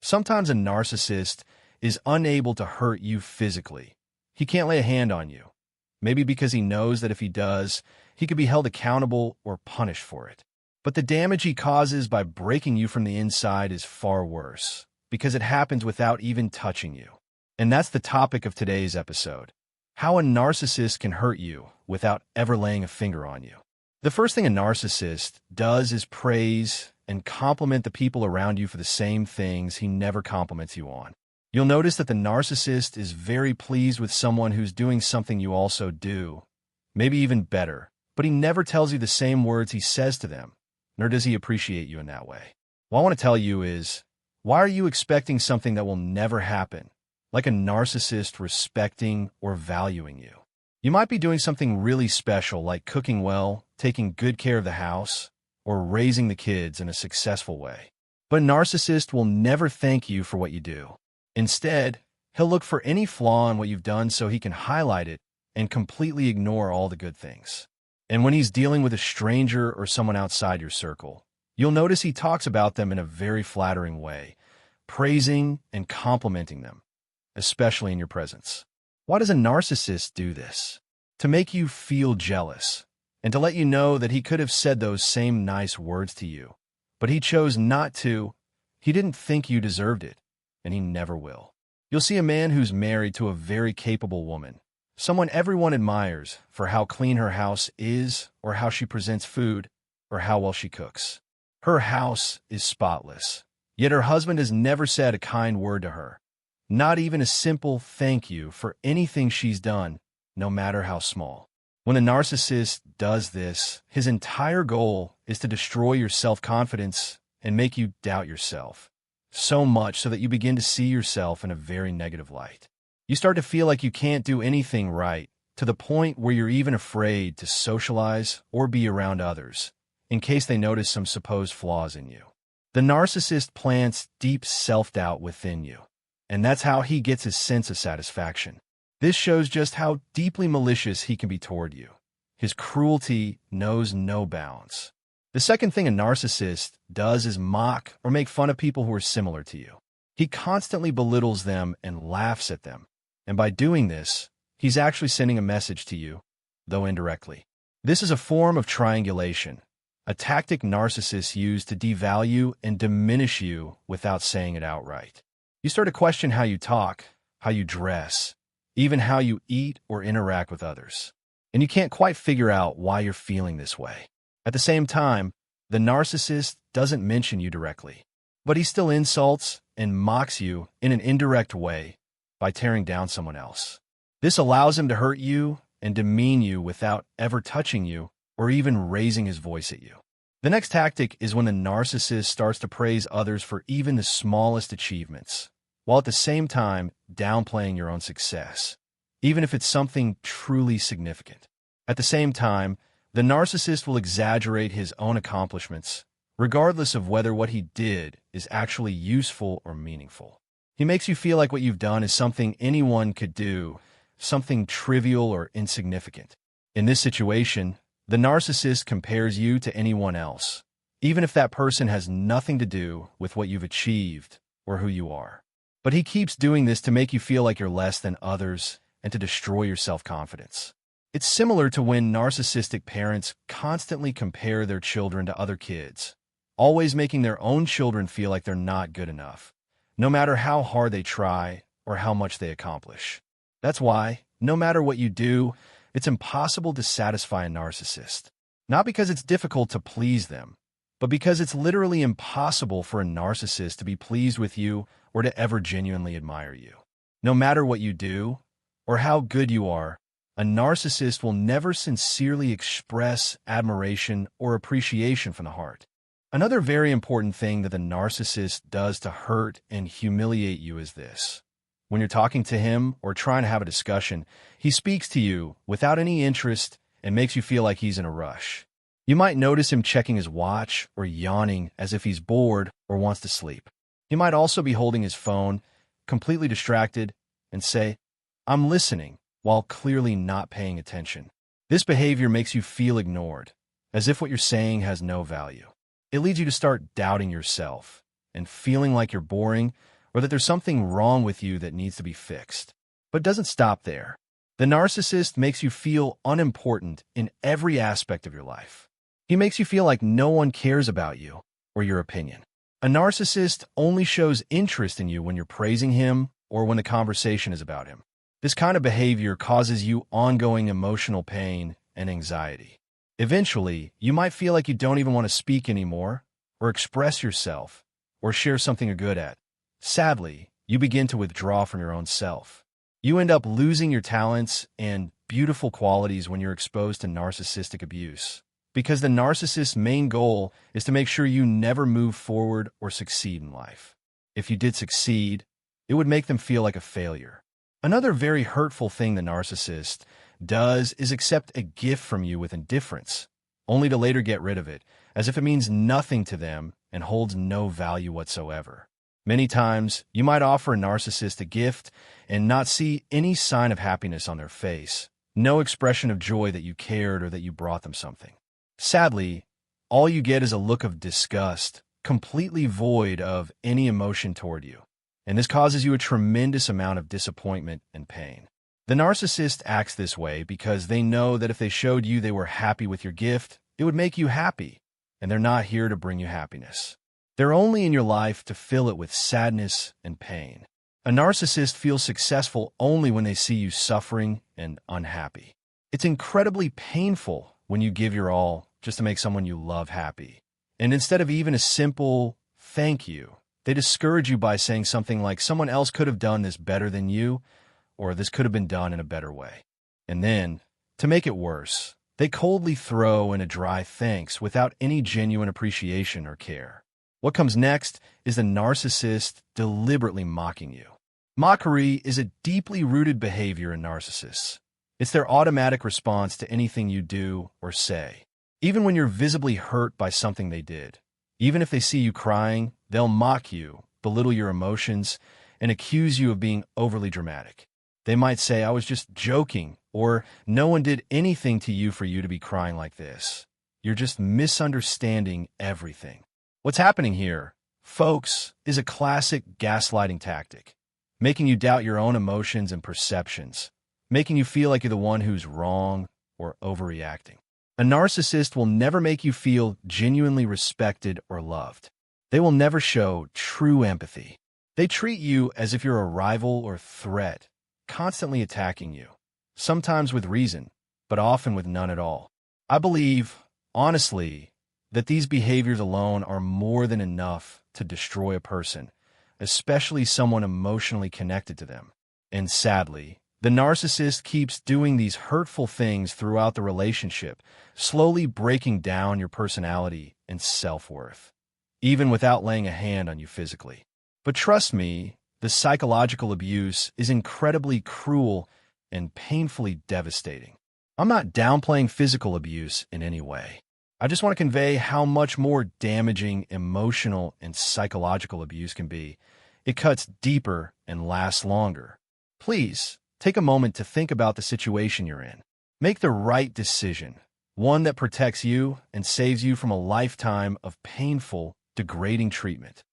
Sometimes a narcissist is unable to hurt you physically. He can't lay a hand on you, maybe because he knows that if he does, he could be held accountable or punished for it. But the damage he causes by breaking you from the inside is far worse, because it happens without even touching you. And that's the topic of today's episode: how a narcissist can hurt you without ever laying a finger on you. The first thing a narcissist does is praise and compliment the people around you for the same things he never compliments you on. You'll notice that the narcissist is very pleased with someone who's doing something you also do, maybe even better, but he never tells you the same words he says to them, nor does he appreciate you in that way. What I want to tell you is, why are you expecting something that will never happen, like a narcissist respecting or valuing you? You might be doing something really special, like cooking well, taking good care of the house, or raising the kids in a successful way. But a narcissist will never thank you for what you do. Instead, he'll look for any flaw in what you've done so he can highlight it and completely ignore all the good things. And when he's dealing with a stranger or someone outside your circle, you'll notice he talks about them in a very flattering way, praising and complimenting them, especially in your presence. Why does a narcissist do this? To make you feel jealous, and to let you know that he could have said those same nice words to you, but he chose not to. He didn't think you deserved it, and he never will. You'll see a man who's married to a very capable woman, someone everyone admires for how clean her house is, or how she presents food, or how well she cooks. Her house is spotless, yet her husband has never said a kind word to her, not even a simple thank you for anything she's done, no matter how small. When a narcissist does this, his entire goal is to destroy your self-confidence and make you doubt yourself, so much so that you begin to see yourself in a very negative light. You start to feel like you can't do anything right, to the point where you're even afraid to socialize or be around others, in case they notice some supposed flaws in you. The narcissist plants deep self-doubt within you, and that's how he gets his sense of satisfaction. This shows just how deeply malicious he can be toward you. His cruelty knows no bounds. The second thing a narcissist does is mock or make fun of people who are similar to you. He constantly belittles them and laughs at them, and by doing this, he's actually sending a message to you, though indirectly. This is a form of triangulation, a tactic narcissists use to devalue and diminish you without saying it outright. You start to question how you talk, how you dress, even how you eat or interact with others. And you can't quite figure out why you're feeling this way. At the same time, the narcissist doesn't mention you directly, but he still insults and mocks you in an indirect way by tearing down someone else. This allows him to hurt you and demean you without ever touching you or even raising his voice at you. The next tactic is when the narcissist starts to praise others for even the smallest achievements, while at the same time downplaying your own success, even if it's something truly significant. At the same time, the narcissist will exaggerate his own accomplishments, regardless of whether what he did is actually useful or meaningful. He makes you feel like what you've done is something anyone could do, something trivial or insignificant. In this situation, the narcissist compares you to anyone else, even if that person has nothing to do with what you've achieved or who you are. But he keeps doing this to make you feel like you're less than others and to destroy your self-confidence. It's similar to when narcissistic parents constantly compare their children to other kids, always making their own children feel like they're not good enough, no matter how hard they try or how much they accomplish. That's why, no matter what you do, it's impossible to satisfy a narcissist. Not because it's difficult to please them, but because it's literally impossible for a narcissist to be pleased with you or to ever genuinely admire you. No matter what you do or how good you are, a narcissist will never sincerely express admiration or appreciation from the heart. Another very important thing that the narcissist does to hurt and humiliate you is this. When you're talking to him or trying to have a discussion, he speaks to you without any interest and makes you feel like he's in a rush. You might notice him checking his watch or yawning as if he's bored or wants to sleep. He might also be holding his phone, completely distracted, and say, "I'm listening," while clearly not paying attention. This behavior makes you feel ignored, as if what you're saying has no value. It leads you to start doubting yourself and feeling like you're boring or that there's something wrong with you that needs to be fixed. But it doesn't stop there. The narcissist makes you feel unimportant in every aspect of your life. He makes you feel like no one cares about you or your opinion. A narcissist only shows interest in you when you're praising him or when the conversation is about him. This kind of behavior causes you ongoing emotional pain and anxiety. Eventually, you might feel like you don't even want to speak anymore, or express yourself, or share something you're good at. Sadly, you begin to withdraw from your own self. You end up losing your talents and beautiful qualities when you're exposed to narcissistic abuse, because the narcissist's main goal is to make sure you never move forward or succeed in life. If you did succeed, it would make them feel like a failure. Another very hurtful thing the narcissist does is accept a gift from you with indifference, only to later get rid of it, as if it means nothing to them and holds no value whatsoever. Many times, you might offer a narcissist a gift and not see any sign of happiness on their face, no expression of joy that you cared or that you brought them something. Sadly, all you get is a look of disgust, completely void of any emotion toward you, and this causes you a tremendous amount of disappointment and pain. The narcissist acts this way because they know that if they showed you they were happy with your gift, it would make you happy, and they're not here to bring you happiness. They're only in your life to fill it with sadness and pain. A narcissist feels successful only when they see you suffering and unhappy. It's incredibly painful when you give your all just to make someone you love happy. And instead of even a simple thank you, they discourage you by saying something like, someone else could have done this better than you, or this could have been done in a better way. And then, to make it worse, they coldly throw in a dry thanks without any genuine appreciation or care. What comes next is the narcissist deliberately mocking you. Mockery is a deeply rooted behavior in narcissists. It's their automatic response to anything you do or say. Even when you're visibly hurt by something they did, even if they see you crying, they'll mock you, belittle your emotions, and accuse you of being overly dramatic. They might say, I was just joking, or no one did anything to you for you to be crying like this. You're just misunderstanding everything. What's happening here, folks, is a classic gaslighting tactic, making you doubt your own emotions and perceptions, making you feel like you're the one who's wrong or overreacting. A narcissist will never make you feel genuinely respected or loved. They will never show true empathy. They treat you as if you're a rival or threat, constantly attacking you, sometimes with reason, but often with none at all. I believe, honestly, that these behaviors alone are more than enough to destroy a person, especially someone emotionally connected to them. And sadly, the narcissist keeps doing these hurtful things throughout the relationship, slowly breaking down your personality and self-worth, even without laying a hand on you physically. But trust me, the psychological abuse is incredibly cruel and painfully devastating. I'm not downplaying physical abuse in any way. I just want to convey how much more damaging emotional and psychological abuse can be. It cuts deeper and lasts longer. Please, take a moment to think about the situation you're in. Make the right decision, one that protects you and saves you from a lifetime of painful, degrading treatment.